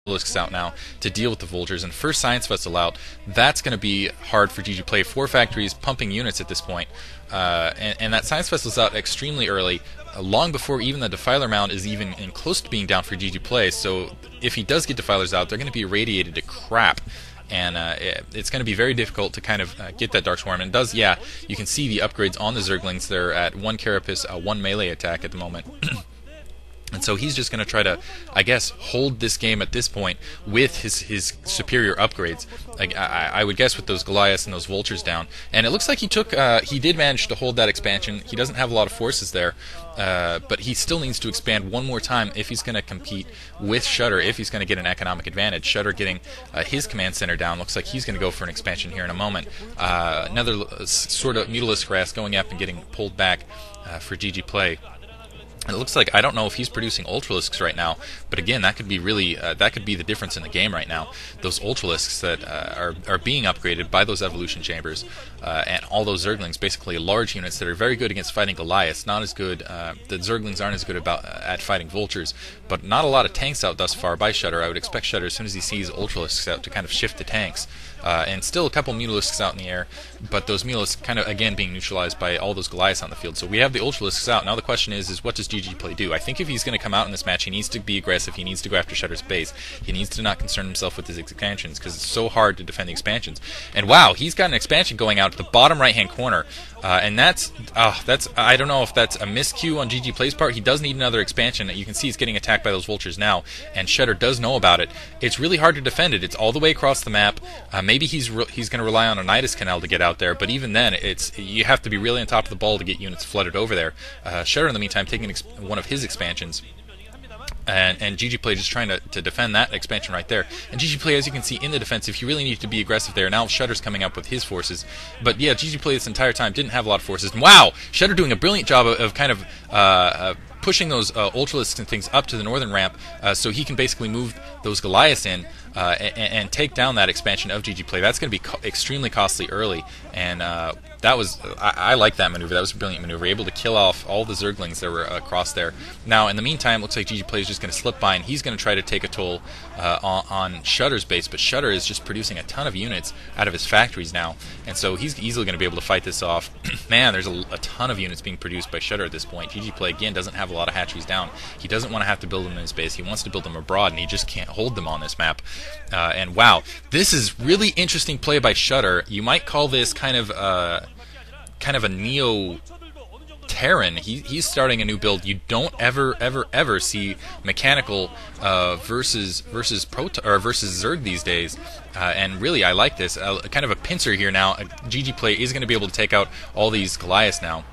Mulisks out now to deal with the Vultures, and first Science Vessel out. That's going to be hard for GGplay. 4 factories pumping units at this point, and that Science Vessel's out extremely early, long before even the Defiler Mound is even close to being down for GGplay. So if he does get Defilers out, they're going to be irradiated to crap. And it's going to be very difficult to kind of get that Dark Swarm. And it does, yeah, you can see the upgrades on the Zerglings. They're at 1 Carapace, 1 melee attack at the moment. And so he's just going to try to, I guess, hold this game at this point with his superior upgrades. I would guess with those Goliaths and those Vultures down. And it looks like he did manage to hold that expansion. He doesn't have a lot of forces there, but he still needs to expand one more time if he's going to compete with Shudder, if he's going to get an economic advantage. Shudder getting his command center down. Looks like he's going to go for an expansion here in a moment. Another sort of Mutalisk Grass going up and getting pulled back for GGplay. It looks like, I don't know if he's producing Ultralisks right now, but again, that could be really that could be the difference in the game right now. Those Ultralisks that are being upgraded by those evolution chambers, and all those Zerglings, basically large units that are very good against fighting Goliaths. Not as good. The Zerglings aren't as good at fighting Vultures, but not a lot of tanks out thus far by Shudder. I would expect Shudder, as soon as he sees Ultralisks out, to kind of shift the tanks. And still a couple Mutalisks out in the air, but those Mutalisks kind of, again, being neutralized by all those Goliaths on the field. So we have the Ultralisks out. Now the question is what does GGplay do? I think if he's going to come out in this match, he needs to be aggressive. He needs to go after Shudder's base. He needs to not concern himself with his expansions, because it's so hard to defend the expansions. And wow, he's got an expansion going out to the bottom right-hand corner. And that's I don't know if that's a miscue on GGplay's part. He does need another expansion. You can see he's getting attacked by those Vultures now, and Shudder does know about it. It's really hard to defend it. It's all the way across the map. Maybe he's going to rely on a Nidus Canal to get out there, but even then, you have to be really on top of the ball to get units flooded over there. Shudder, in the meantime, taking one of his expansions. And GGplay just trying to defend that expansion right there. And GGplay, as you can see, in the defensive, he really needed to be aggressive there. Now Shudder's coming up with his forces. But yeah, GGplay this entire time didn't have a lot of forces. And wow! Shudder doing a brilliant job of kind of pushing those Ultralisks and things up to the northern ramp, so he can basically move those Goliaths in and take down that expansion of GGplay. That's going to be extremely costly early, and that was I like that maneuver. That was a brilliant maneuver, able to kill off all the Zerglings that were across there. Now, in the meantime, it looks like GGplay is just going to slip by, and he's going to try to take a toll on Shudder's base, but Shudder is just producing a ton of units out of his factories now, and so he's easily going to be able to fight this off. Man, there's a ton of units being produced by Shudder at this point. GGplay, again, doesn't have a lot of hatcheries down. He doesn't want to have to build them in his base. He wants to build them abroad, and he just can't hold them on this map. And wow, this is really interesting play by Shudder. You might call this kind of a neo Terran. He's starting a new build. You don't ever see mechanical versus Zerg these days. And really, I like this. Kind of a pincer here now. GGplay is going to be able to take out all these Goliaths now,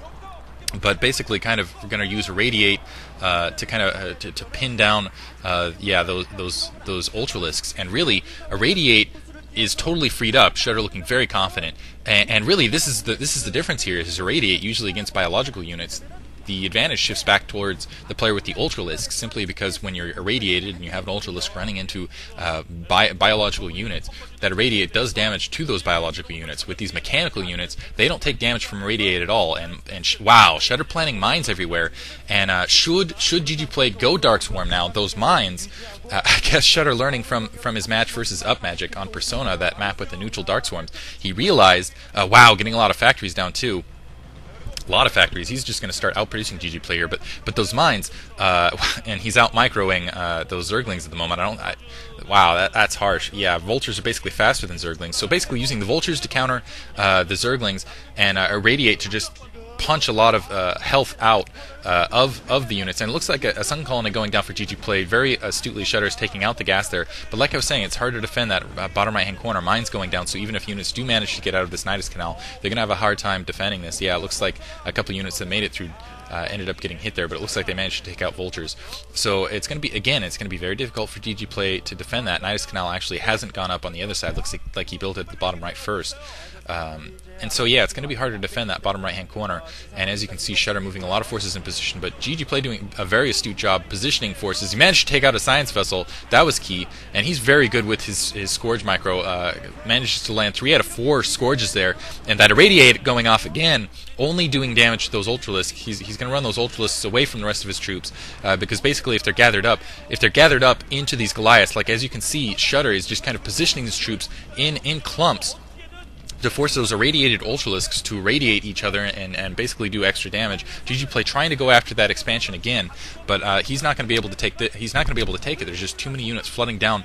but basically kind of going to use Irradiate to kind of to pin down those Ultralisks. And really, Irradiate is totally freed up. Shudder looking very confident, and really this is the difference here. Is Irradiate usually against biological units, the advantage shifts back towards the player with the Ultralisk, simply because when you're irradiated and you have an Ultralisk running into biological units, that Irradiate does damage to those biological units. With these mechanical units, they don't take damage from Irradiate at all. And wow, Shudder planting mines everywhere. And should GGplay go Dark Swarm now, those mines, I guess Shudder learning from his match versus Up Magic on Persona, that map with the neutral Dark Swarms, he realized, wow, getting a lot of factories down too. A lot of factories. He's just going to start outproducing GGplay here, but those mines, and he's out microing those Zerglings at the moment. Wow, that's harsh. Yeah, Vultures are basically faster than Zerglings, so basically using the Vultures to counter the Zerglings and Irradiate to just punch a lot of health out of the units. And it looks like a Sun Colony going down for GGplay. Very astutely, Shudder's taking out the gas there. But like I was saying, it's hard to defend that bottom right-hand corner. Mine's going down, so even if units do manage to get out of this Nidus Canal, they're going to have a hard time defending this. Yeah, it looks like a couple units that made it through ended up getting hit there, but it looks like they managed to take out Vultures. So it's going to be, again, it's going to be very difficult for GGplay to defend that. Nidus Canal actually hasn't gone up on the other side. Looks like he built it at the bottom right first. And so yeah, it's going to be hard to defend that bottom right-hand corner. And as you can see, Shudder moving a lot of forces in position, but GGplay doing a very astute job positioning forces. He managed to take out a science vessel. That was key. And he's very good with his Scourge micro. Manages to land 3 out of 4 Scourges there. And that Irradiate going off again, only doing damage to those Ultralisks. He's going to run those Ultralisks away from the rest of his troops, because basically if they're gathered up into these Goliaths, like as you can see, Shudder is just kind of positioning his troops in clumps to force those irradiated Ultralisks to irradiate each other and basically do extra damage. GGplay trying to go after that expansion again, but he's not going to be able to take it. There's just too many units flooding down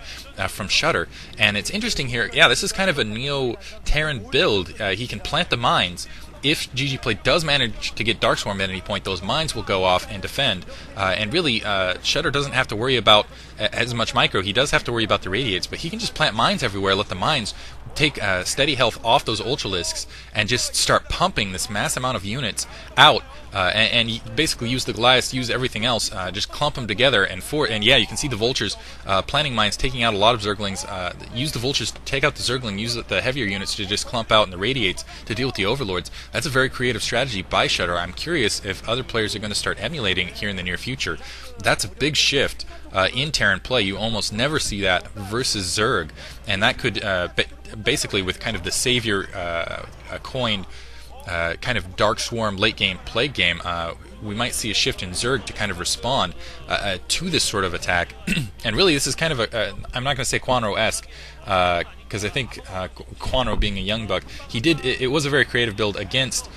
from Shudder. And it's interesting here. Yeah, this is kind of a Neo Terran build. He can plant the mines. If GGplay does manage to get Dark Swarm at any point, those mines will go off and defend. And really, Shudder doesn't have to worry about as much micro. He does have to worry about the radiates, but he can just plant mines everywhere, let the mines take steady health off those Ultralisks, and just start pumping this mass amount of units out. And basically use the Goliaths, use everything else, just clump them together. And yeah, you can see the Vultures planting mines, taking out a lot of Zerglings. Use the Vultures to take out the Zergling, use the heavier units to just clump out, and the Radiates to deal with the Overlords. That's a very creative strategy by Shudder. I'm curious if other players are going to start emulating here in the near future. That's a big shift in Terran play. You almost never see that versus Zerg, and that could basically, with kind of the savior coined kind of Dark Swarm late game plague game, we might see a shift in Zerg to kind of respond to this sort of attack. And really, this is kind of I'm not going to say Quanro-esque, because I think Quanro, being a young buck, it was a very creative build against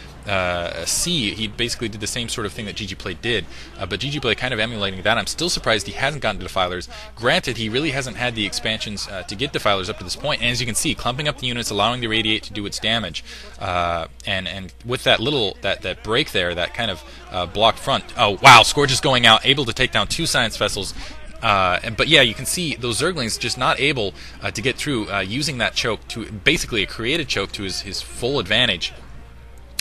C. He basically did the same sort of thing that GGplay did, but GGplay kind of emulating that. I'm still surprised he hasn't gotten to Defilers. Granted, he really hasn't had the expansions to get Defilers up to this point, and as you can see, clumping up the units, allowing the Radiate to do its damage, and with that little that break there, that kind of blocked front. Oh wow, Scourge is going out, able to take down 2 Science Vessels. But yeah, you can see those Zerglings just not able to get through, using that choke to basically a created choke to his full advantage.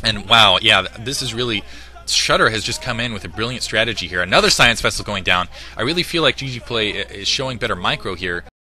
And wow, yeah, this is really... Shudder has just come in with a brilliant strategy here. Another Science Vessel going down. I really feel like GGplay is showing better micro here.